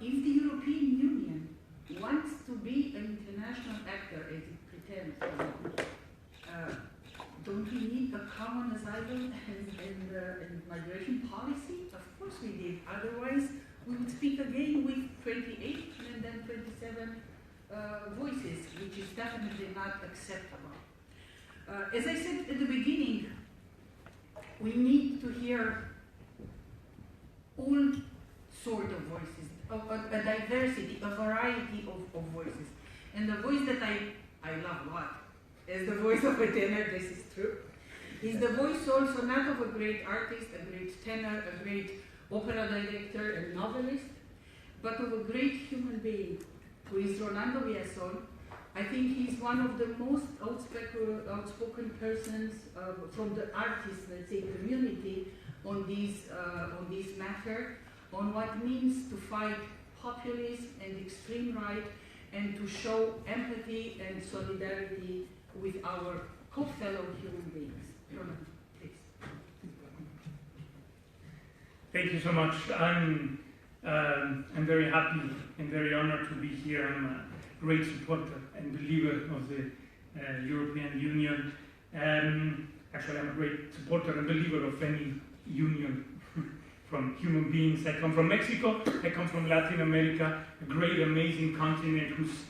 if the European Union wants to be an international actor, as it pretends to be, don't we need a common asylum and migration policy? Of course we did. Otherwise, we would speak again with 28 and then 27 voices, which is definitely not acceptable. As I said at the beginning, we need to hear all sort of voices, a diversity, a variety of voices. And the voice that I love a lot, as the voice of a tenor, this is true, is the voice also not of a great artist, a great tenor, a great opera director and novelist, but of a great human being, who is Rolando Villazón. I think he's one of the most outspoken persons from the artist, let's say, community on this matter, on what it means to fight populism and extreme right, and to show empathy and solidarity with our co-fellow human beings. Rolando, please. Thank you so much. I'm very happy and very honored to be here. I'm a great supporter and believer of the European Union. Actually, I'm a great supporter and believer of any union from human beings. I come from Mexico, I come from Latin America, a great, amazing continent whose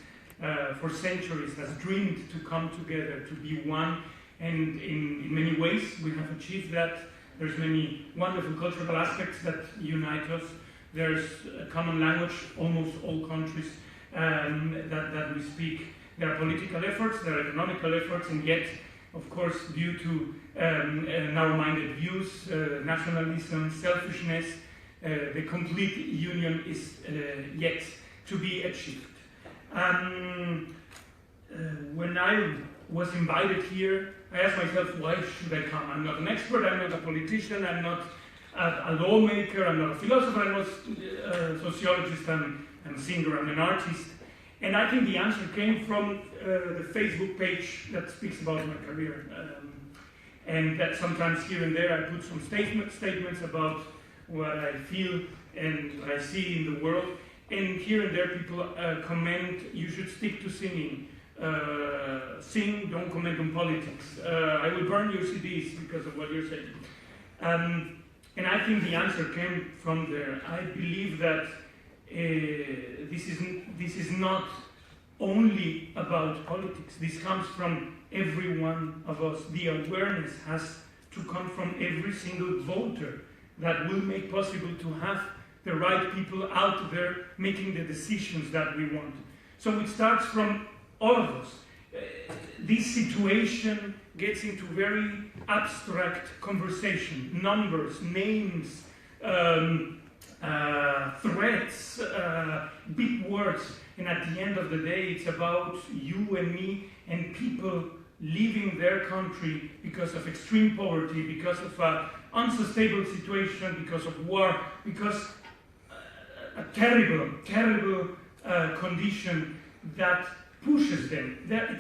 for centuries has dreamed to come together, to be one, and in many ways we have achieved that. There's many wonderful cultural aspects that unite us. There's a common language, almost all countries that we speak. There are political efforts, there are economical efforts, and yet, of course, due to narrow-minded views, nationalism, selfishness, the complete union is yet to be achieved. When I was invited here, I asked myself, why should I come? I'm not an expert, I'm not a politician, I'm not a lawmaker, I'm not a philosopher, I'm not a sociologist, I'm a singer, I'm an artist. And I think the answer came from the Facebook page that speaks about my career. And that sometimes here and there I put some statements about what I feel and what I see in the world. And here and there people comment, you should stick to singing. Sing, don't comment on politics. I will burn your CDs because of what you're saying. And I think the answer came from there. I believe that this is not only about politics. This comes from every one of us. The awareness has to come from every single voter that will make possible to have the right people out there making the decisions that we want. So it starts from all of us. This situation gets into very abstract conversation, numbers, names, threats, big words, and at the end of the day it's about you and me and people leaving their country because of extreme poverty, because of an unsustainable situation, because of war, because a terrible condition that pushes them.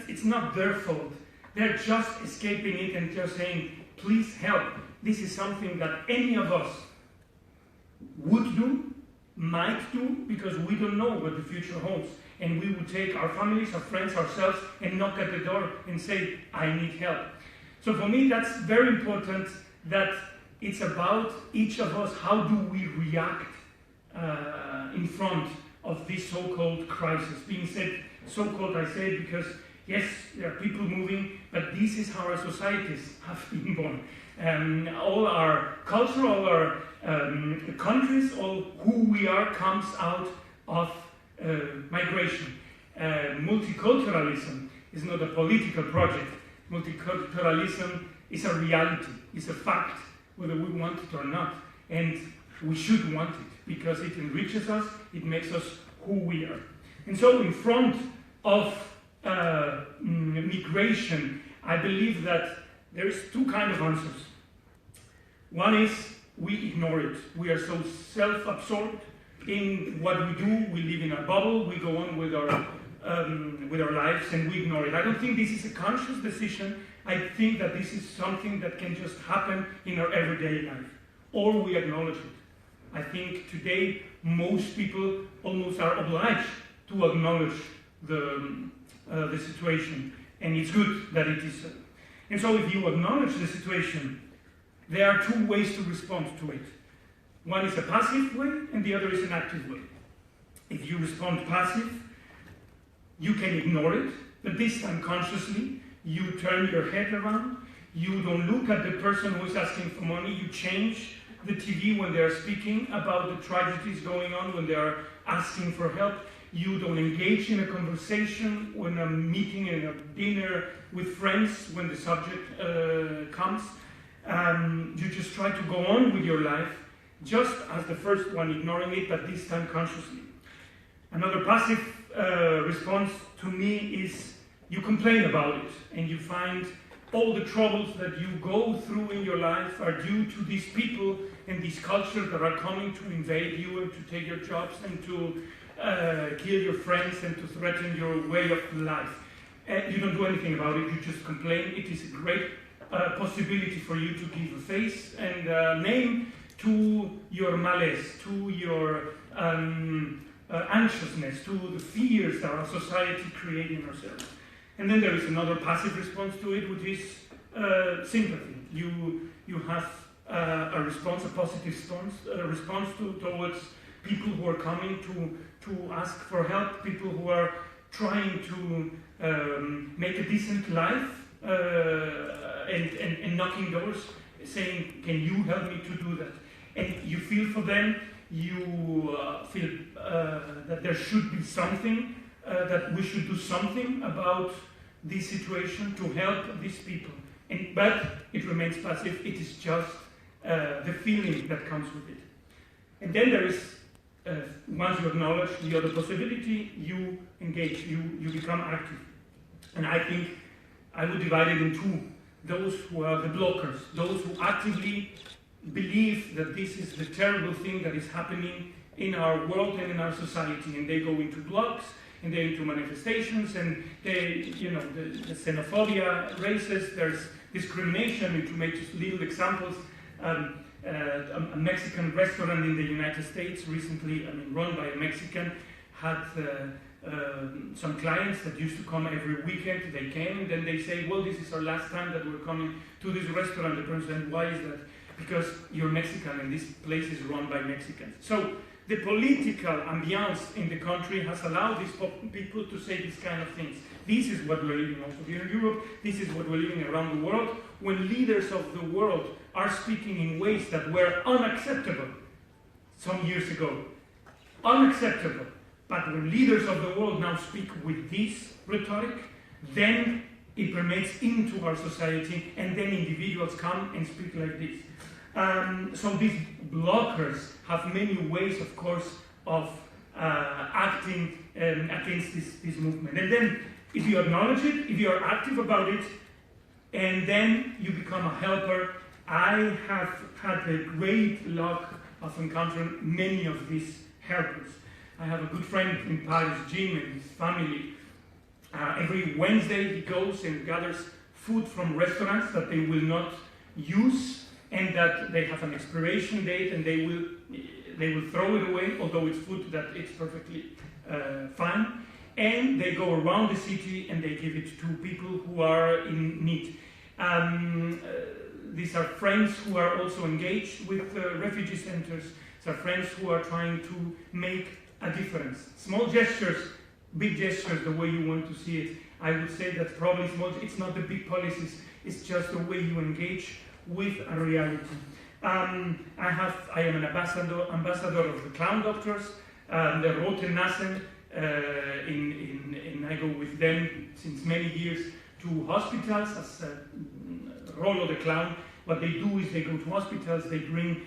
It's not their fault. They're just escaping it and just saying, please help. This is something that any of us would do, might do, because we don't know what the future holds. And we would take our families, our friends, ourselves, and knock at the door and say, I need help. So for me, that's very important, that it's about each of us, how do we react in front of this so-called crisis. Being said so-called, I say it because, yes, there are people moving, but this is how our societies have been born. All our culture, all our countries, all who we are comes out of migration. Multiculturalism is not a political project. Multiculturalism is a reality, is a fact, whether we want it or not. And we should want it, because it enriches us, it makes us who we are. And so in front of migration, I believe that there is two kinds of answers. One is we ignore it. We are so self-absorbed in what we do. We live in a bubble. We go on with our lives and we ignore it. I don't think this is a conscious decision. I think that this is something that can just happen in our everyday life, or we acknowledge it. I think today most people almost are obliged to acknowledge the situation, and it's good that it is so. And so if you acknowledge the situation, there are two ways to respond to it. One is a passive way, and the other is an active way. If you respond passive, you can ignore it, but this time consciously, you turn your head around, you don't look at the person who is asking for money, you change the TV when they are speaking about the tragedies going on, when they are asking for help. You don't engage in a conversation when a meeting and a dinner with friends when the subject comes. You just try to go on with your life, just as the first one, ignoring it, but this time consciously. Another passive response to me is you complain about it, and you find all the troubles that you go through in your life are due to these people and these cultures that are coming to invade you and to take your jobs and to kill your friends and to threaten your way of life. You don't do anything about it, you just complain. It is a great possibility for you to give a face and a name to your malaise, to your anxiousness, to the fears that our society creates in ourselves. And then there is another passive response to it, which is sympathy. You have a response, a positive response towards people who are coming to ask for help, people who are trying to make a decent life and knocking doors, saying, can you help me to do that? And you feel for them, you feel that there should be something, that we should do something about this situation to help these people. But it remains passive, it is just the feeling that comes with it. And then there is, once you acknowledge the other possibility, you engage, you become active. And I think I would divide it in two. Those who are the blockers, those who actively believe that this is the terrible thing that is happening in our world and in our society, and they go into blogs, and they're into manifestations, and they, the xenophobia, races, there's discrimination, and to make just little examples, a Mexican restaurant in the United States recently, run by a Mexican, had some clients that used to come every weekend. They came, and then they say, well, this is our last time that we're coming to this restaurant. The person said, why is that? Because you're Mexican, and this place is run by Mexicans. So the political ambiance in the country has allowed these people to say these kind of things. This is what we're living also here in Europe. This is what we're living around the world. When leaders of the world are speaking in ways that were unacceptable some years ago, unacceptable. But when leaders of the world now speak with this rhetoric, then it permeates into our society, and then individuals come and speak like this. So these blockers have many ways, of course, of acting against this movement. And then if you acknowledge it, if you are active about it, and then you become a helper, I have had the great luck of encountering many of these helpers. I have a good friend in Paris, Jim, and his family. Every Wednesday he goes and gathers food from restaurants that they will not use, and that they have an expiration date, and they will throw it away, although it's food that it's perfectly fine. And they go around the city and they give it to people who are in need. These are friends who are also engaged with refugee centers. These are friends who are trying to make a difference. Small gestures, big gestures, the way you want to see it. I would say that probably it's not the big policies, it's just the way you engage with a reality. I am an ambassador of the Clown Doctors, the Rote Nasen, and I go with them since many years to hospitals as Rollo the Clown. What they do is they go to hospitals, they bring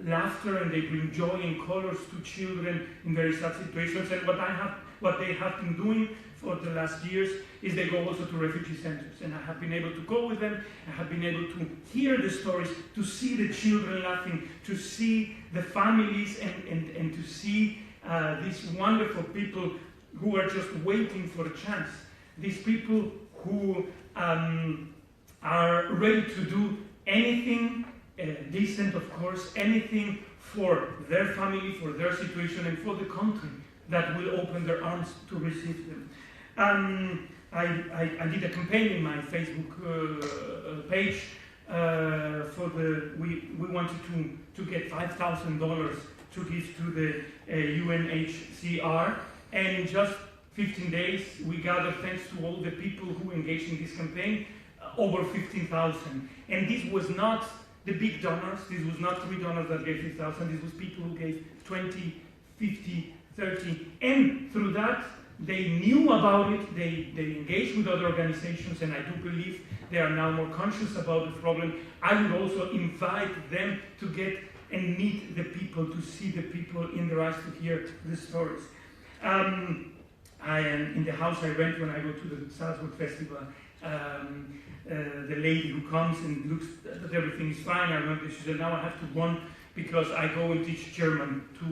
laughter and they bring joy and colors to children in very sad situations. And what they have been doing for the last years is they go also to refugee centers. And I have been able to go with them. I have been able to hear the stories, to see the children laughing, to see the families, and to see these wonderful people who are just waiting for a chance. These people who are ready to do anything decent, of course, anything for their family, for their situation, and for the country that will open their arms to receive them. I did a campaign in my Facebook page we wanted to get $5,000 to give to the UNHCR, and in just 15 days we gathered, thanks to all the people who engaged in this campaign, over 15,000. And this was not the big donors, this was not 3 donors that gave 5,000, this was people who gave 20, 50, 30, and through that they knew about it, they engaged with other organizations, and I do believe they are now more conscious about the problem. I would also invite them to get and meet the people, to see the people in their eyes, to hear the stories. I am in the house I rent when I go to the Salzburg Festival. The lady who comes and looks that everything is fine, I remember she said, now I have to run because I go and teach German to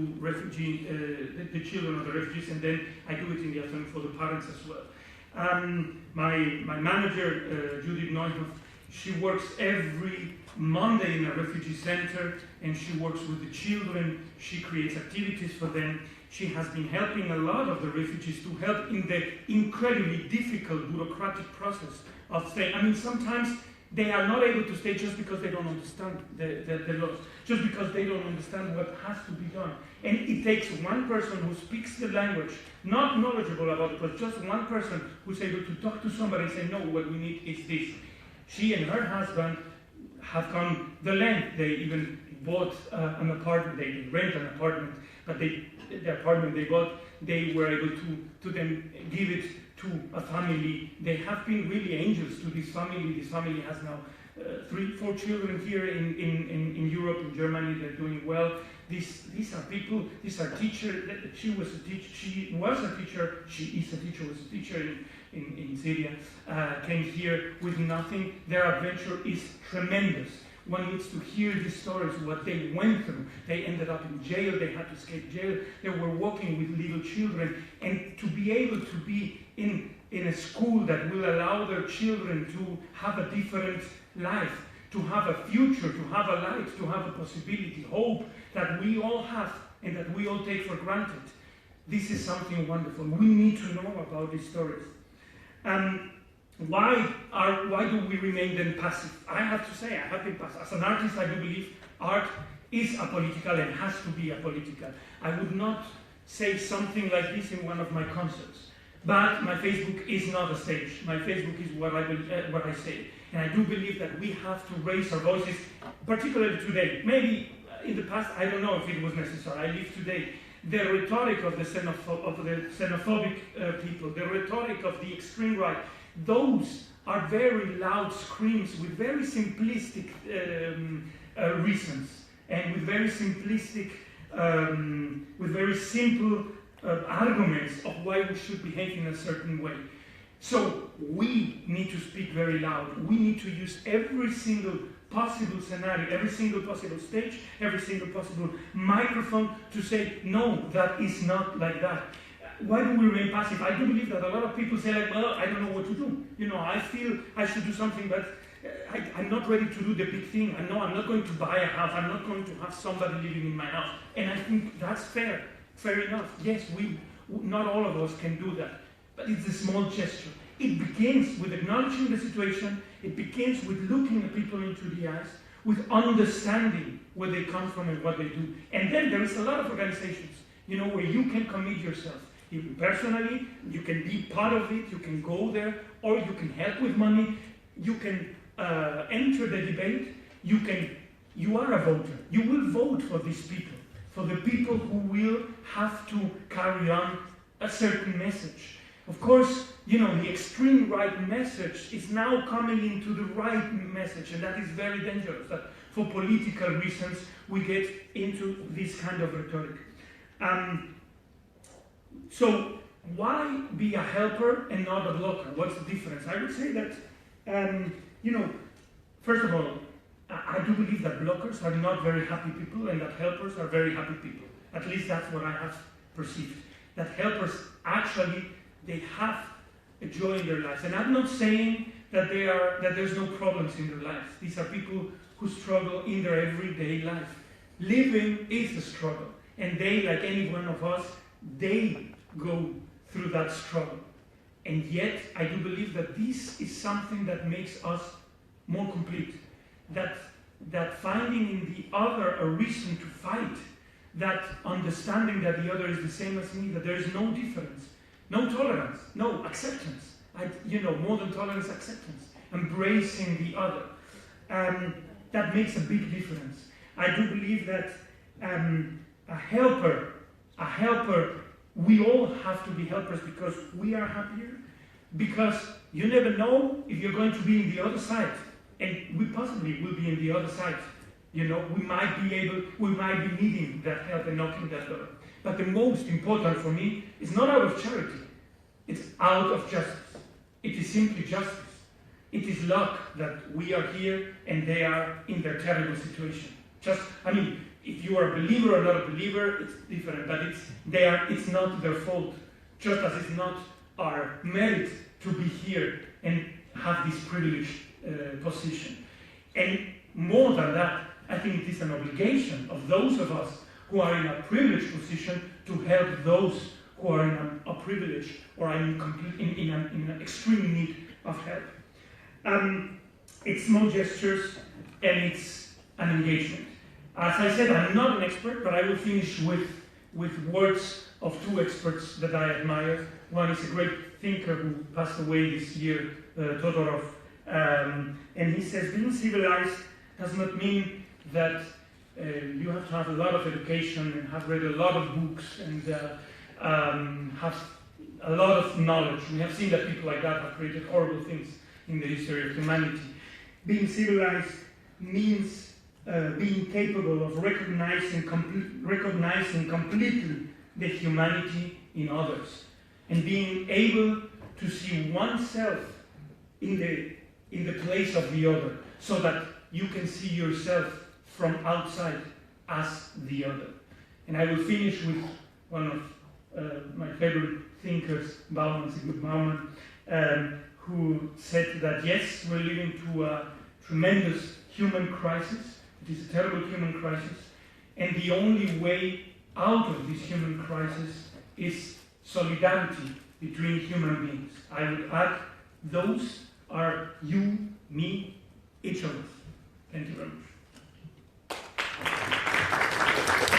the children of the refugees, and then I do it in the afternoon for the parents as well. My manager, Judith Neuhoff, she works every Monday in a refugee center, and she works with the children, she creates activities for them. She has been helping a lot of the refugees to help in the incredibly difficult bureaucratic process of staying. I mean, sometimes they are not able to stay just because they don't understand the laws, just because they don't understand what has to be done. And it takes one person who speaks the language, not knowledgeable about it, but just one person who's able to talk to somebody and say, no, what we need is this. She and her husband have gone the length. They even bought an apartment, they rent an apartment, but the apartment they bought, they were able to then give it to a family. They have been really angels to this family. This family has now 3-4 children here in Europe, in Germany. They're doing well. These are people, these are teachers. She was a teacher, she is a teacher, was a teacher in Syria, came here with nothing. Their adventure is tremendous. One needs to hear these stories, what they went through. They ended up in jail, they had to escape jail, they were working with little children, and to be able to be in a school that will allow their children to have a different life, to have a future, to have a light, to have a possibility, hope that we all have and that we all take for granted. This is something wonderful. We need to know about these stories. Why do we remain then passive? I have to say, I have been passive. As an artist, I do believe art is apolitical and has to be apolitical. I would not say something like this in one of my concerts. But my Facebook is not a stage. My Facebook is what I say. And I do believe that we have to raise our voices, particularly today. Maybe in the past, I don't know if it was necessary. I live today. The rhetoric of the xenophobic people, the rhetoric of the extreme right, those are very loud screams with very simplistic reasons and with very simplistic, with very simple arguments of why we should behave in a certain way. So we need to speak very loud. We need to use every single possible scenario, every single possible stage, every single possible microphone to say, no, that is not like that. Why do we remain passive? I do believe that a lot of people say, like, well, I don't know what to do. You know, I feel I should do something, but I'm not ready to do the big thing. I know I'm not going to buy a house. I'm not going to have somebody living in my house. And I think that's fair enough. Yes, not all of us can do that. But it's a small gesture. It begins with acknowledging the situation. It begins with looking at people into the eyes, with understanding where they come from and what they do. And then there is a lot of organizations, you know, where you can commit yourself. Even personally, you can be part of it, you can go there, or you can help with money, you can enter the debate, you are a voter. You will vote for these people, for the people who will have to carry on a certain message. Of course, you know, the extreme right message is now coming into the right message, and that is very dangerous, that for political reasons we get into this kind of rhetoric. So why be a helper and not a blocker? What's the difference? I would say that, you know, first of all, I do believe that blockers are not very happy people and that helpers are very happy people. At least that's what I have perceived. That helpers actually, they have a joy in their lives. And I'm not saying that there's no problems in their lives. These are people who struggle in their everyday life. living is a struggle. And they, like any one of us, they go through that struggle. And yet, I do believe that this is something that makes us more complete. That finding in the other a reason to fight, that understanding that the other is the same as me, that there is no difference, no tolerance, no acceptance. More than tolerance, acceptance. Embracing the other. That makes a big difference. I do believe that a helper, we all have to be helpers because we are happier, because you never know if you're going to be in the other side, and we possibly will be in the other side. We might be needing that help and knocking that door. But the most important for me is not out of charity, it's out of justice. It is simply justice. It is luck that we are here and they are in their terrible situation. If you are a believer or not a believer, it's different, but it's not their fault, just as it's not our merit to be here and have this privileged position. And more than that, I think it is an obligation of those of us who are in a privileged position to help those who are in a privileged or are in an extreme need of help. It's small gestures and it's an engagement. As I said, I'm not an expert, but I will finish with words of two experts that I admire. One is a great thinker who passed away this year, Todorov, and he says, being civilized does not mean that you have to have a lot of education and have read a lot of books and have a lot of knowledge. We have seen that people like that have created horrible things in the history of humanity. Being civilized means being capable of recognizing completely the humanity in others and being able to see oneself in the place of the other so that you can see yourself from outside as the other. And I will finish with one of my favorite thinkers, Sigmund Bauman, who said that yes, we're living through a tremendous human crisis. It is a terrible human crisis, and the only way out of this human crisis is solidarity between human beings. I would add, those are you, me, each of us. Thank you very much.